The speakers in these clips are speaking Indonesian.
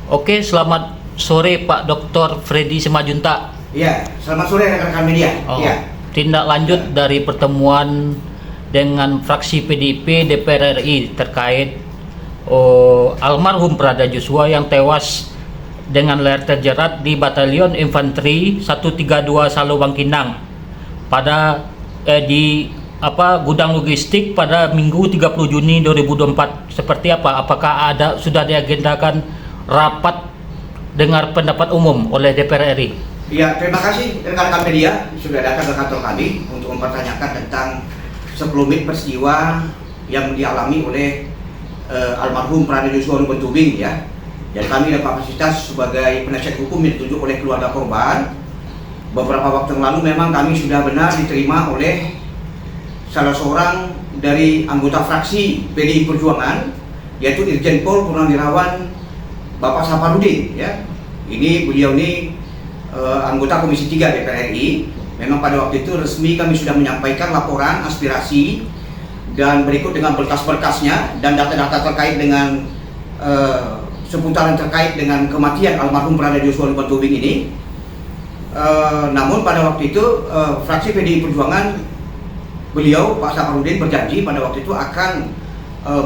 Oke, selamat sore Pak Dr. Freddy Semajuntak. Iya, selamat sore rekan-rekan media. Iya. Tindak lanjut dari pertemuan dengan fraksi PDIP DPR RI terkait almarhum Prada Joshua yang tewas dengan leher terjerat di Batalion Infanteri 132 Salo Bangkinang pada gudang logistik pada Minggu 30 Juni 2024. Seperti apa? Apakah sudah diagendakan rapat dengar pendapat umum oleh DPR RI? Ya, terima kasih rekan-rekan media sudah datang ke kantor kami untuk mempertanyakan tentang sekelumit peristiwa yang dialami oleh almarhum Prada Joshua Ruben Tubing ya. Dan kami dalam kapasitas sebagai penasihat hukum yang ditunjuk oleh keluarga korban. Beberapa waktu yang lalu memang kami sudah benar diterima oleh salah seorang dari anggota fraksi PDI Perjuangan, yaitu Irjen Pol Purnawirawan Bapak Saparudin ya. Beliau ini anggota Komisi 3 DPR RI. Memang pada waktu itu resmi kami sudah menyampaikan laporan aspirasi dan berikut dengan berkas-berkasnya dan data-data terkait dengan seputaran terkait dengan kematian almarhum Prada Joshua Ruben Tubing ini. Namun pada waktu itu fraksi PDI Perjuangan, beliau Pak Saparudin berjanji pada waktu itu akan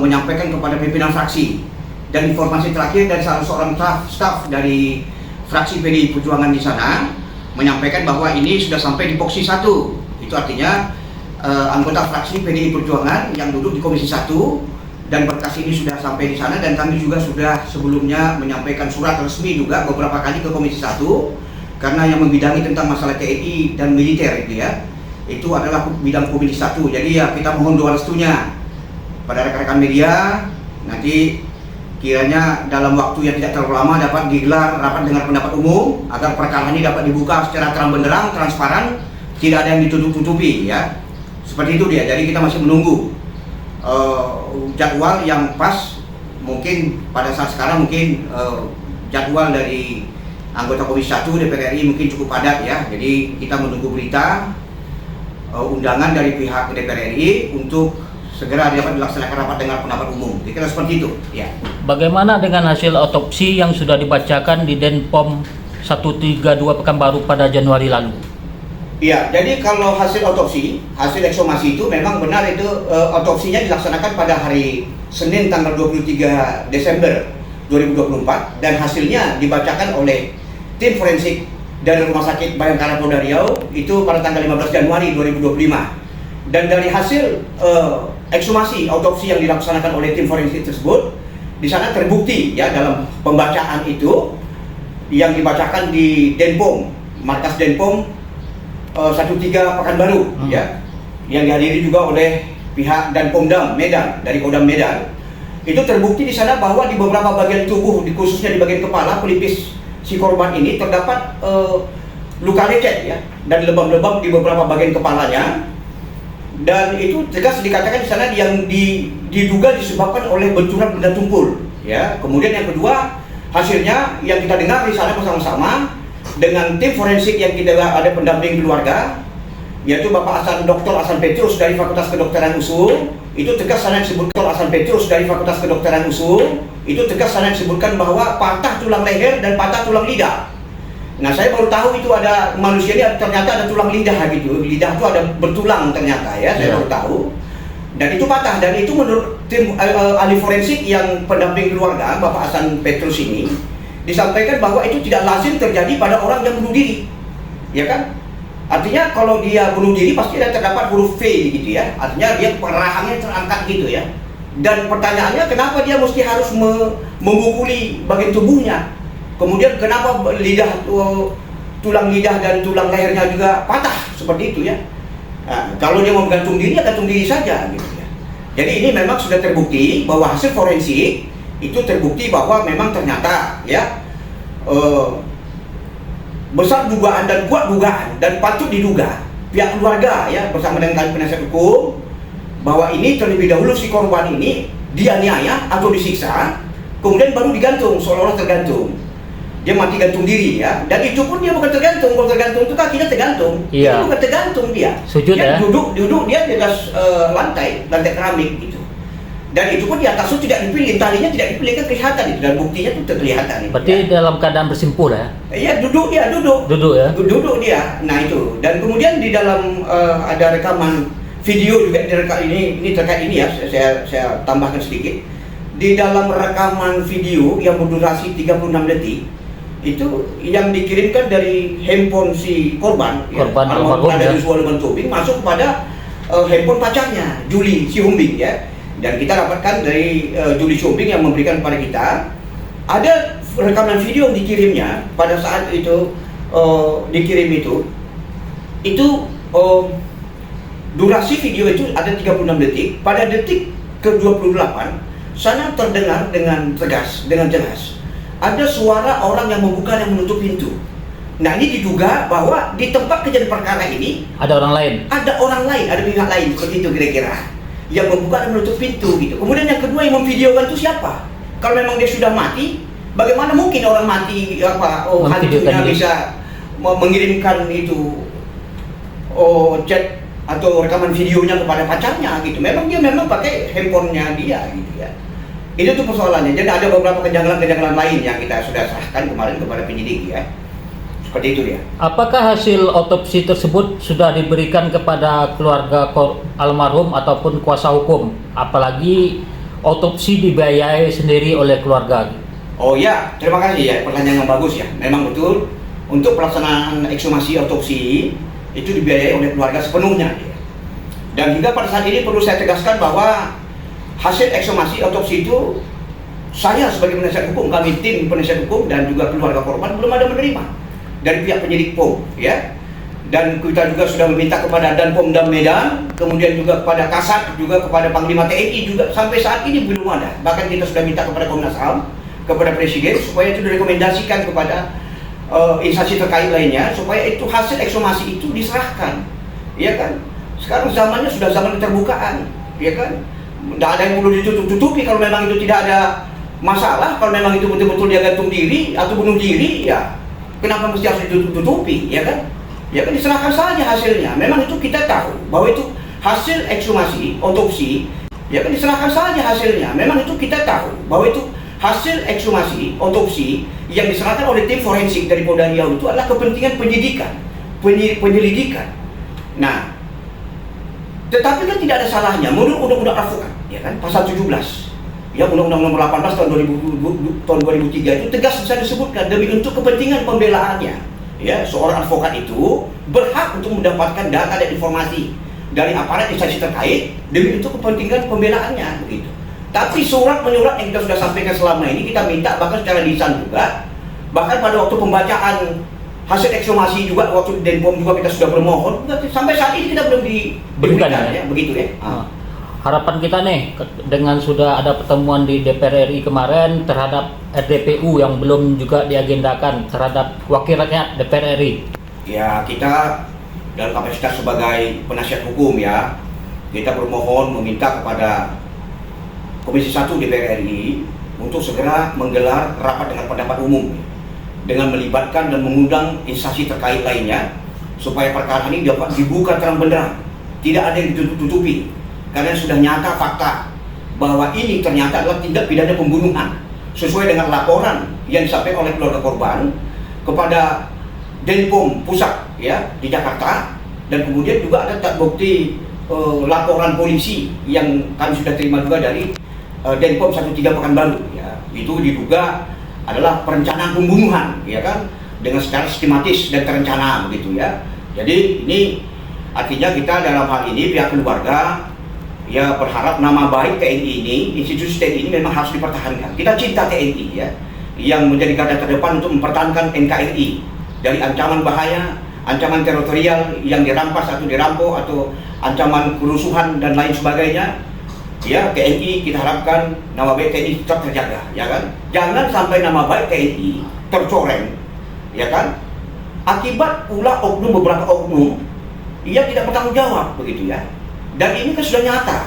menyampaikan kepada pimpinan fraksi. Dan informasi terakhir dari salah seorang staf dari fraksi PDI Perjuangan di sana menyampaikan bahwa ini sudah sampai di Poksi 1. Itu artinya anggota fraksi PDI Perjuangan yang duduk di Komisi 1 dan berkas ini sudah sampai di sana, dan kami juga sudah sebelumnya menyampaikan surat resmi juga beberapa kali ke Komisi 1 karena yang membidangi tentang masalah TNI dan militer itu ya. Itu adalah bidang Komisi 1. Jadi ya kita mohon doa restunya pada rekan-rekan media, nanti kiranya dalam waktu yang tidak terlalu lama dapat digelar rapat dengar pendapat umum agar perkara ini dapat dibuka secara terang benderang, transparan, tidak ada yang ditutup-tutupi ya. Seperti itu dia. Jadi kita masih menunggu jadwal yang pas. Mungkin pada saat sekarang mungkin jadwal dari anggota Komisi 1 DPR RI mungkin cukup padat ya. Jadi kita menunggu berita undangan dari pihak DPR RI untuk segera dapat dilaksanakan rapat dengar pendapat umum. Kira-kira seperti itu ya. Bagaimana dengan hasil otopsi yang sudah dibacakan di Denpom 132 Pekanbaru pada Januari lalu? Iya, jadi kalau hasil otopsi, hasil ekshumasi itu memang benar itu otopsinya dilaksanakan pada hari Senin tanggal 23 Desember 2024 dan hasilnya dibacakan oleh tim forensik dari Rumah Sakit Bayangkara Polda Riau itu pada tanggal 15 Januari 2025. Dan dari hasil ekshumasi autopsi yang dilaksanakan oleh tim forensik tersebut, di sana terbukti ya dalam pembacaan itu yang dibacakan di Denpom, markas Denpom 13 Pekanbaru ya, yang dihadiri juga oleh pihak dan Pomdam Medan, dari Kodam Medan. Itu terbukti di sana bahwa di beberapa bagian tubuh, khususnya di bagian kepala pelipis si korban ini terdapat luka lecet ya, dan lebam-lebam di beberapa bagian kepalanya. Dan itu tegas dikatakan di sana yang diduga disebabkan oleh benturan benda tumpul ya. Kemudian yang kedua, hasilnya yang kita dengar di sana bersama-sama dengan tim forensik yang kita ada pendamping keluarga, yaitu Bapak Dr. Hasan Petrus dari Fakultas Kedokteran USU. Itu tegas sana disebutkan Hasan Petrus dari Fakultas Kedokteran USU. Itu tegas sana disebutkan bahwa patah tulang leher dan patah tulang lidah. Nah, saya baru tahu itu ada manusia ini ternyata ada tulang lidah gitu. Lidah itu ada bertulang ternyata ya, saya baru tahu. Dan itu patah, dan itu menurut tim ahli forensik yang pendamping keluarga Bapak Hasan Petrus ini disampaikan bahwa itu tidak lazim terjadi pada orang yang bunuh diri. Ya kan? Artinya kalau dia bunuh diri pasti ada terdapat huruf V gitu ya. Artinya dia rahangnya terangkat gitu ya. Dan pertanyaannya kenapa dia mesti harus memukuli bagian tubuhnya? Kemudian kenapa tulang lidah dan tulang lehernya juga patah seperti itu ya? Nah, kalau dia mau gantung diri, ya gantung diri saja gitu ya. Jadi ini memang sudah terbukti bahwa hasil forensik itu terbukti bahwa memang ternyata ya besar dugaan dan kuat dugaan dan patut diduga pihak keluarga ya bersama dengan kami penasihat hukum bahwa ini terlebih dahulu si korban ini dianiaya atau disiksa, kemudian baru digantung, seolah-olah tergantung. Dia mati gantung diri ya, dan itu pun dia bukan tergantung. Kalau tergantung itu kakinya tergantung, iya. Itu bukan tergantung dia. Sujud dia ya? duduk dia di atas lantai keramik gitu. Dan itu pun di atas itu tidak dipilih, talinya tidak dipilih, kan kelihatan itu, dan buktinya itu kelihatan. Berarti dalam keadaan bersimpul ya? Iya, duduk dia. Duduk ya? Duduk dia. Nah itu. Dan kemudian di dalam ada rekaman video juga ini terkait ini ya, saya tambahkan sedikit. Di dalam rekaman video yang berdurasi 36 detik itu yang dikirimkan dari handphone si korban almarhum ya. Joshua Luman Tobing masuk kepada handphone pacarnya Julie Sihombing ya. Dan kita dapatkan dari Julie Sihombing yang memberikan kepada kita ada rekaman video yang dikirimnya pada saat itu dikirim itu durasi video itu ada 36 detik. Pada detik ke-28 sana terdengar dengan tegas, dengan jelas ada suara orang yang membuka dan menutup pintu. Nah ini diduga bahwa di tempat kejadian perkara ini ada orang lain, ada pihak lain seperti itu kira-kira yang membuka dan menutup pintu gitu. Kemudian yang kedua yang memvideokan itu siapa? Kalau memang dia sudah mati, bagaimana mungkin orang mati hantunya bisa mengirimkan itu chat atau rekaman videonya kepada pacarnya gitu. Memang dia pakai handphonenya dia gitu ya. Itu tuh persoalannya. Jadi ada beberapa kejanggalan lain yang kita sudah serahkan kemarin kepada penyidik ya. Seperti itu ya. Apakah hasil otopsi tersebut sudah diberikan kepada keluarga almarhum ataupun kuasa hukum? Apalagi otopsi dibiayai sendiri oleh keluarga. Oh ya, terima kasih ya, pertanyaan yang bagus ya. Memang betul, untuk pelaksanaan ekshumasi otopsi itu dibiayai oleh keluarga sepenuhnya ya. Dan juga pada saat ini perlu saya tegaskan bahwa hasil ekshumasi otopsi itu saya sebagai penasihat hukum, kami tim penasihat hukum dan juga keluarga korban belum ada menerima dari pihak penyidik POM ya. Dan kita juga sudah meminta kepada Danpomdam Medan, kemudian juga kepada Kasat, juga kepada Panglima TNI juga, sampai saat ini belum ada. Bahkan kita sudah minta kepada Komnas HAM, kepada Presiden supaya itu direkomendasikan kepada instansi terkait lainnya supaya itu hasil ekshumasi itu diserahkan. Ya kan? Sekarang zamannya sudah zaman keterbukaan, ya kan? Tidak ada yang perlu ditutup-tutupi. Kalau memang itu tidak ada masalah, kalau memang itu betul-betul dia gantung diri atau bunuh diri, ya kenapa mesti harus ditutupi, ya kan? Ya kan diserahkan saja hasilnya. Memang itu kita tahu bahwa itu hasil ekshumasi, otopsi, ya kan diserahkan saja hasilnya. Memang itu kita tahu bahwa itu hasil ekshumasi, otopsi yang diserahkan oleh tim forensik dari Polda Riau itu adalah kepentingan penyelidikan. Nah, tetapi kan tidak ada salahnya menurut Undang-Undang Advokat, ya kan, pasal 17. Ya, Undang-Undang Nomor 18 tahun 2003 itu tegas bisa disebutkan demi untuk kepentingan pembelaannya. Ya, seorang advokat itu berhak untuk mendapatkan data dan informasi dari aparat instansi terkait demi untuk kepentingan pembelaannya begitu. Tapi surat menyurat yang kita sudah sampaikan selama ini kita minta bahkan secara lisan juga, bahkan pada waktu pembacaan hasil ekshumasi juga waktu Denpom juga kita sudah bermohon, sampai saat ini kita belum diberikan ya, begitu ya. Harapan kita nih dengan sudah ada pertemuan di DPR RI kemarin terhadap RDPU yang belum juga diagendakan terhadap wakil rakyat DPR RI. Ya, kita dalam kapasitas sebagai penasihat hukum ya, kita bermohon meminta kepada Komisi 1 DPR RI untuk segera menggelar rapat dengan pendapat umum dengan melibatkan dan mengundang instansi terkait lainnya supaya perkara ini dapat dibuka terang benderang, tidak ada yang ditutup-tutupi. Karena sudah nyata fakta bahwa ini ternyata adalah tindak pidana pembunuhan sesuai dengan laporan yang disampaikan oleh keluarga korban kepada Denpom Pusat ya di Jakarta, dan kemudian juga ada bukti laporan polisi yang kami sudah terima juga dari Denpom 13 Pekanbaru ya. Itu diduga adalah perencanaan pembunuhan ya kan, dengan secara sistematis dan terencana begitu ya. Jadi ini artinya kita dalam hal ini pihak keluarga ya berharap nama baik TNI ini, institusi TNI ini memang harus dipertahankan. Kita cinta TNI ya, yang menjadi garda terdepan untuk mempertahankan NKRI dari ancaman bahaya, ancaman teritorial yang dirampas atau dirampok atau ancaman kerusuhan dan lain sebagainya. Ya, TNI kita harapkan nama baik TNI tetap terjaga, ya kan? Jangan sampai nama baik TNI tercoreng, ya kan? Akibat pula beberapa oknum yang tidak bertanggung jawab begitu ya. Dan ini kan sudah nyata.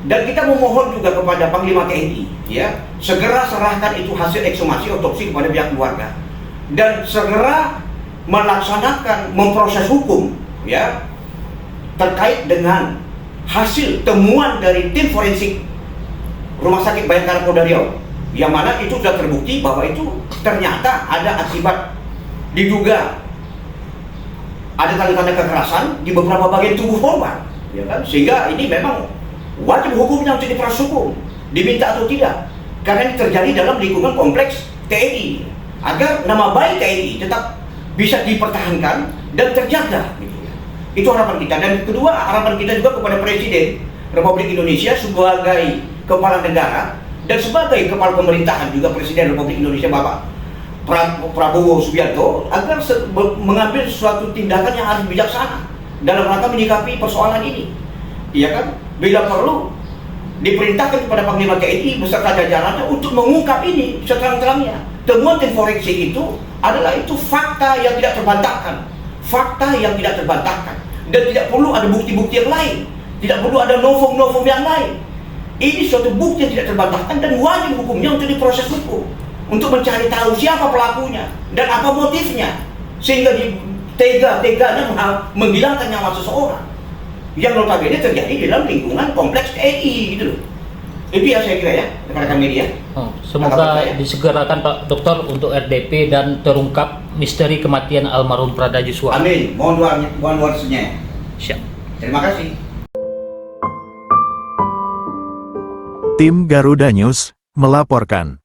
Dan kita memohon juga kepada Panglima TNI ya, segera serahkan itu hasil ekshumasi otopsi kepada pihak keluarga dan segera melaksanakan memproses hukum ya terkait dengan hasil temuan dari tim forensik Rumah Sakit Bayangkara Polda Riau, yang mana itu sudah terbukti bahwa itu ternyata ada akibat diduga ada tanda-tanda kekerasan di beberapa bagian tubuh korban, ya kan? Sehingga ini memang wajib hukumnya untuk diproses hukum, diminta atau tidak, karena ini terjadi dalam lingkungan kompleks TNI, agar nama baik TNI tetap bisa dipertahankan dan terjaga, gitu ya. Itu harapan kita. Dan kedua, harapan kita juga kepada Presiden Republik Indonesia sebagai kepala negara dan sebagai kepala pemerintahan, juga Presiden Republik Indonesia Bapak Prabowo Subianto, agar mengambil suatu tindakan yang harus bijaksana dalam rangka menyikapi persoalan ini. Iya kan? Bila perlu diperintahkan kepada Panglima TNI beserta jajarannya untuk mengungkap ini seterang-terangnya. Temuan tim forensik itu adalah itu fakta yang tidak terbantahkan, fakta yang tidak terbantahkan, dan tidak perlu ada bukti-bukti yang lain, tidak perlu ada novum-novum yang lain. Ini suatu bukti yang tidak terbantahkan dan wajib hukumnya untuk diproses hukum, untuk mencari tahu siapa pelakunya dan apa motifnya, sehingga tega-teganya menghilangkan nyawa seseorang yang notabene terjadi di dalam lingkungan kompleks TNI, gitu loh. Itu ya saya kira ya, rekan-rekan media. Semoga disegerakan Pak Dokter untuk RDP dan terungkap misteri kematian almarhum Prada Joshua. Amin. Mohon doanya. Siap. Terima kasih. Tim Garuda News melaporkan.